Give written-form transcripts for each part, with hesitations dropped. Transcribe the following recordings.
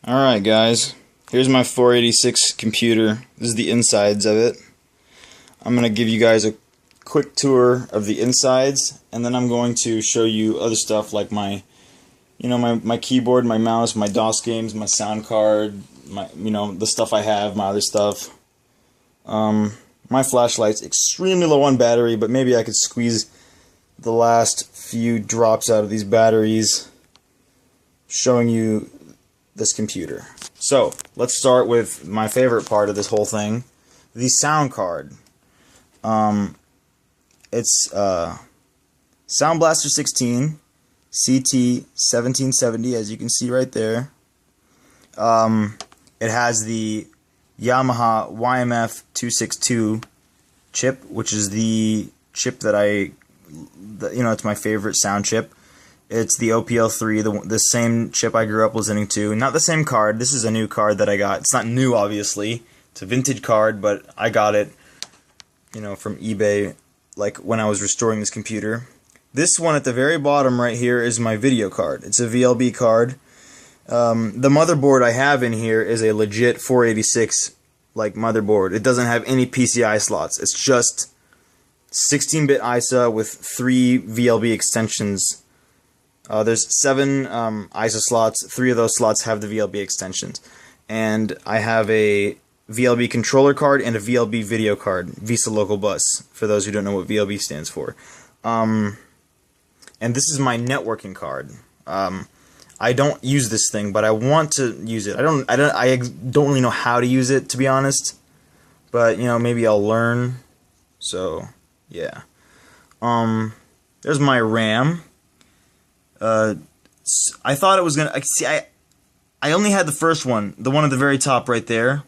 Alright guys, here's my 486 computer. This is the insides of it. I'm going to give you guys a quick tour of the insides, and then I'm going to show you other stuff like my keyboard, my mouse, my DOS games, my sound card, the stuff I have, my other stuff. My flashlight's extremely low on battery, but maybe I could squeeze the last few drops out of these batteries showing you this computer. So let's start with my favorite part of this whole thing, the sound card. It's Sound Blaster 16 CT 1770, as you can see right there. It has the Yamaha YMF 262 chip, which is the chip that it's my favorite sound chip. It's the OPL3, the same chip I grew up listening to. Not the same card. This is a new card that I got. It's not new, obviously. It's a vintage card, but I got it, from eBay, like when I was restoring this computer. This one at the very bottom right here is my video card. It's a VLB card. The motherboard I have in here is a legit 486 motherboard. It doesn't have any PCI slots. It's just 16-bit ISA with 3 VLB extensions. There's 7 ISA slots. 3 of those slots have the VLB extensions. And I have a VLB controller card and a VLB video card, Visa Local Bus, for those who don't know what VLB stands for. And this is my networking card. I don't use this thing, but I want to use it. I don't really know how to use it, to be honest. But maybe I'll learn. So yeah. There's my RAM. I thought it was gonna see. I only had the first one, the one at the very top right there.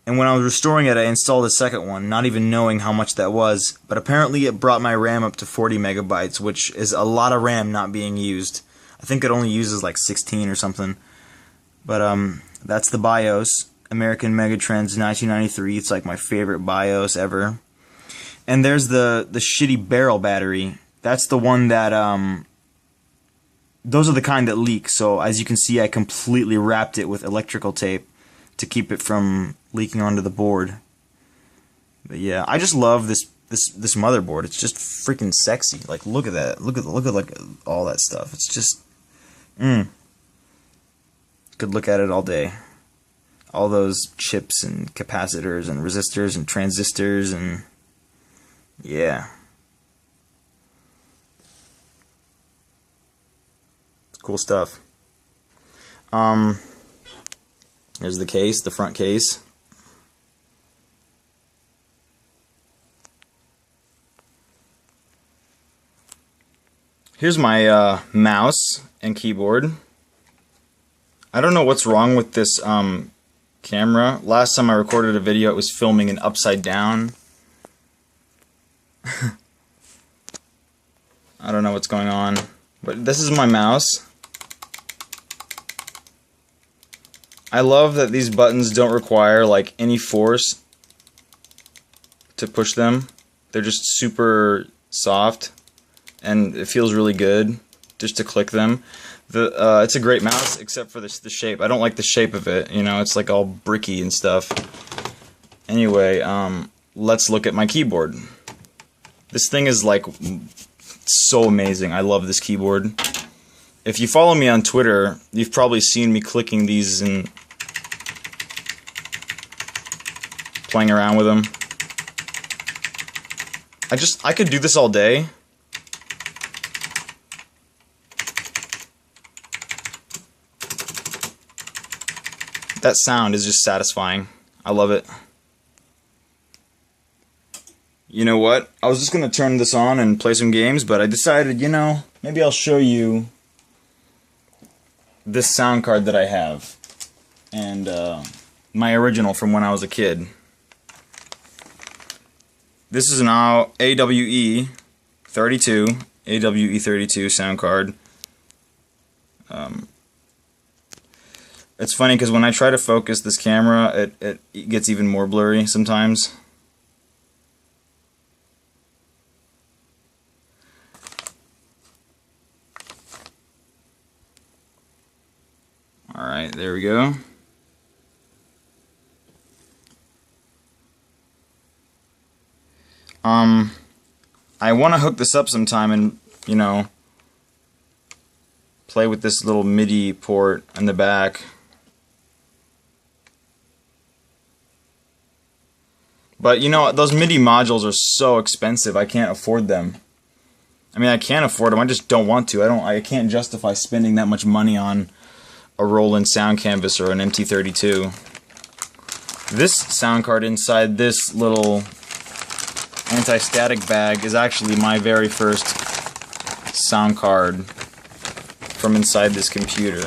And when I was restoring it, I installed a second one, not even knowing how much that was. But apparently, it brought my RAM up to 40 megabytes, which is a lot of RAM not being used. I think it only uses like 16 or something. But that's the BIOS, American Megatrends 1993. It's like my favorite BIOS ever. And there's the shitty barrel battery. That's the one that those are the kind that leak. So as you can see, I completely wrapped it with electrical tape to keep it from leaking onto the board. But yeah, I just love this motherboard. It's just freaking sexy. Like, look at that. Look at like all that stuff. It's just could look at it all day. All those chips and capacitors and resistors and transistors and yeah. It's cool stuff. Here's the case, the front case. Here's my mouse and keyboard. I don't know what's wrong with this camera. Last time I recorded a video, it was filming an upside down. I don't know what's going on. But this is my mouse. I love that these buttons don't require any force to push them. They're just super soft, and it feels really good just to click them. It's a great mouse, except for the shape. I don't like the shape of it. It's like all bricky and stuff. Anyway, let's look at my keyboard. This thing is so amazing. I love this keyboard. If you follow me on Twitter, you've probably seen me clicking these and playing around with them. I could do this all day. That sound is just satisfying. I love it. You know what? I was just going to turn this on and play some games, but I decided, maybe I'll show you this sound card that I have. And my original from when I was a kid. This is an AWE32 sound card. It's funny because when I try to focus this camera, it gets even more blurry sometimes. Alright. Alright, there we go. I want to hook this up sometime and, you know, play with this little MIDI port in the back. But, you know, those MIDI modules are so expensive, I can't afford them. I mean, I can afford them, I just don't want to. I can't justify spending that much money on a Roland sound canvas or an MT32. This sound card inside this little anti-static bag is actually my very first sound card from inside this computer.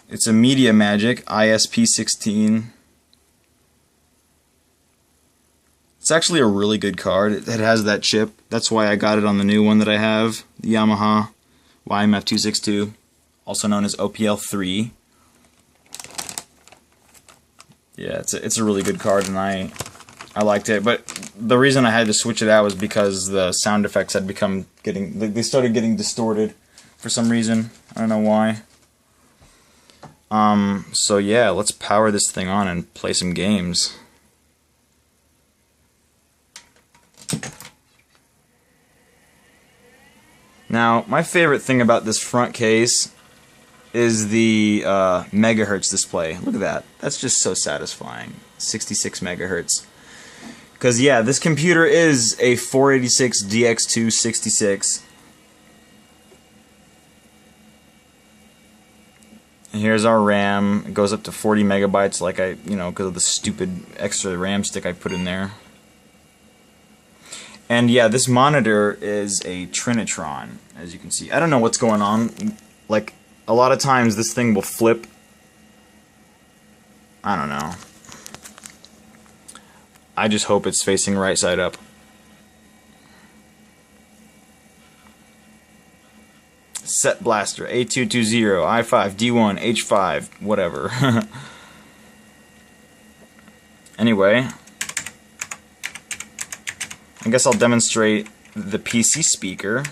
It's a Media Magic ISP16. It's actually a really good card. It has that chip. That's why I got it on the new one that I have, the Yamaha YMF262, also known as OPL3. Yeah, it's a really good card, and I liked it. But the reason I had to switch it out was because the sound effects had they started getting distorted for some reason. I don't know why. So yeah, let's power this thing on and play some games. Now, my favorite thing about this front case is the megahertz display. Look at that. That's just so satisfying. 66 megahertz. Because, yeah, this computer is a 486 DX2 66. And here's our RAM. It goes up to 40 megabytes, like because of the stupid extra RAM stick I put in there. And yeah, this monitor is a Trinitron, as you can see. I don't know what's going on. Like, a lot of times this thing will flip. I don't know. I just hope it's facing right side up. Set blaster, A220, I5, D1, H5, whatever. Anyway, I guess I'll demonstrate the PC speaker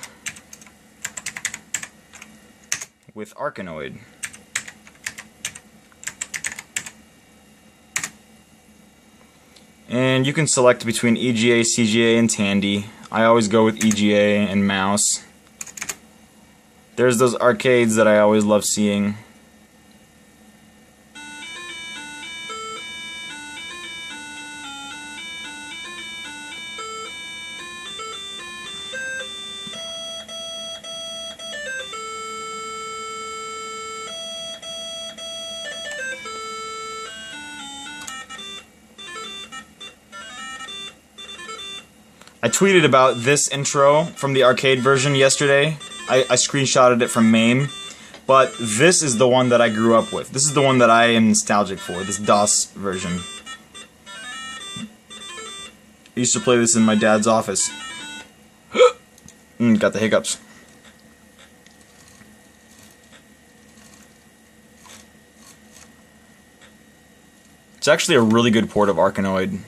with Arkanoid. And you can select between EGA, CGA, and Tandy. I always go with EGA and mouse. There's those arcades that I always love seeing. I tweeted about this intro from the arcade version yesterday. I screenshotted it from MAME, but this is the one that I grew up with. This is the one that I am nostalgic for, this DOS version. I used to play this in my dad's office. Got the hiccups. It's actually a really good port of Arkanoid.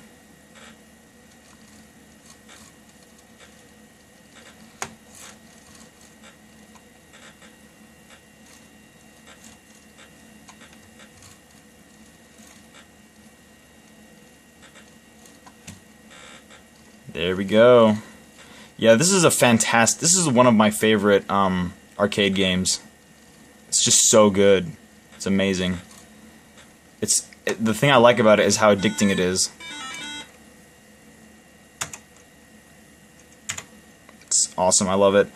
There we go. Yeah, this is this is one of my favorite arcade games. It's just so good. It's amazing. The thing I like about it is how addicting it is. It's awesome. I love it.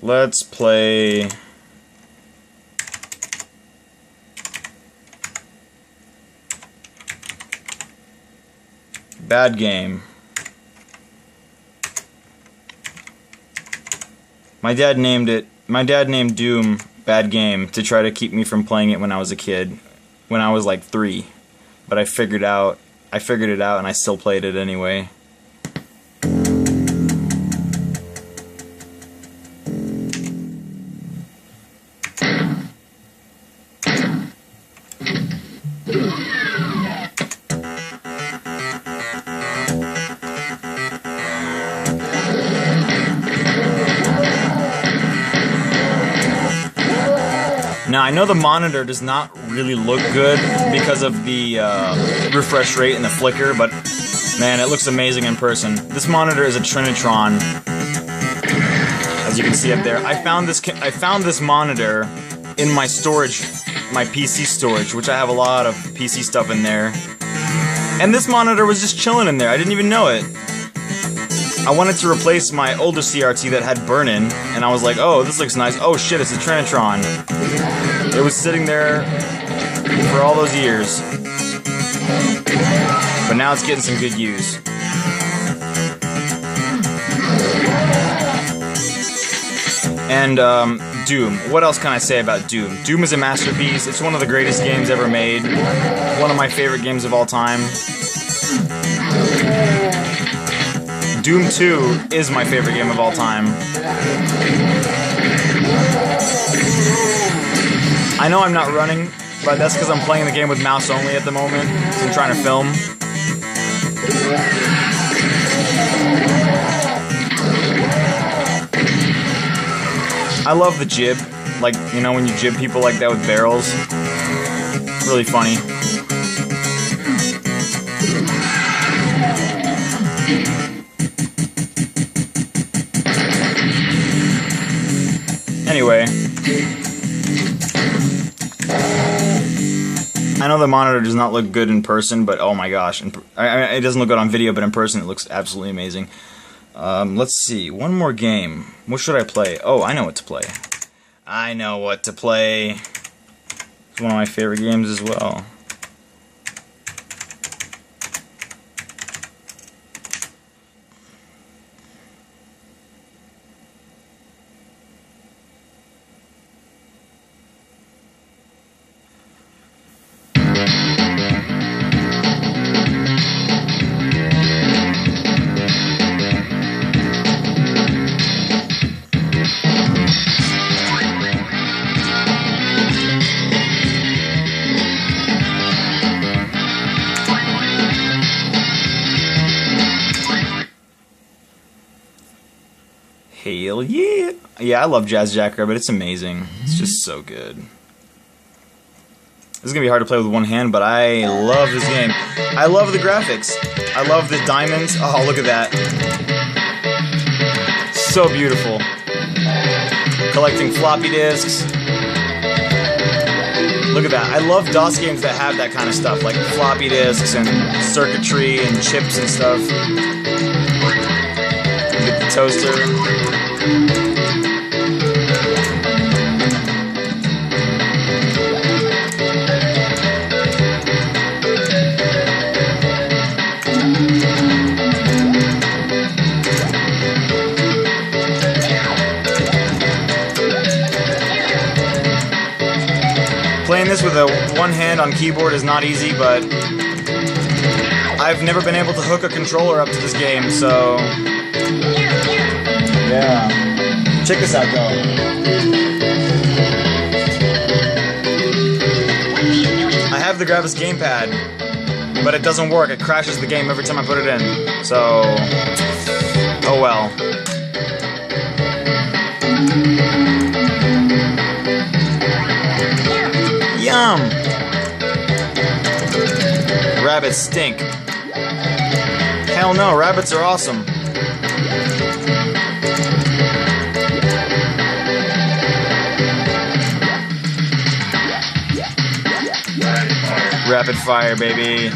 Let's play Bad Game. My dad named Doom Bad Game to try to keep me from playing it when I was a kid, when I was like 3. But I figured it out and I still played it anyway. Now, I know the monitor does not really look good because of the refresh rate and the flicker, but man, it looks amazing in person. This monitor is a Trinitron, as you can see up there. I found this monitor in my storage, my PC storage, which I have a lot of PC stuff in there. And this monitor was just chilling in there. I didn't even know it. I wanted to replace my older CRT that had burn-in, and I was like, oh, this looks nice. Oh shit, it's a Trinitron. It was sitting there for all those years. But now it's getting some good use. And, Doom. What else can I say about Doom? Doom is a masterpiece. It's one of the greatest games ever made. One of my favorite games of all time. Doom 2 is my favorite game of all time. I know I'm not running, but that's because I'm playing the game with mouse only at the moment, so I'm trying to film. I love the jib, like, you know, when you jib people like that with barrels. Really funny. Anyway, I know the monitor does not look good in person, but oh my gosh, it doesn't look good on video, but in person it looks absolutely amazing. Let's see, one more game. What should I play? Oh, I know what to play. I know what to play. It's one of my favorite games as well. Hell yeah! Yeah, I love Jazz Jackrabbit. It's amazing. It's just so good. This is gonna be hard to play with one hand, but I love this game. I love the graphics. I love the diamonds. Oh, look at that. So beautiful. Collecting floppy disks. Look at that. I love DOS games that have that kind of stuff, like floppy disks and circuitry and chips and stuff. Get the toaster. Playing this with a one hand on keyboard is not easy, but I've never been able to hook a controller up to this game, so yeah. Check this out, though. I have the Gravis gamepad, but it doesn't work. It crashes the game every time I put it in. So, oh well. Yum! Rabbits stink. Hell no, rabbits are awesome. Rapid fire, baby.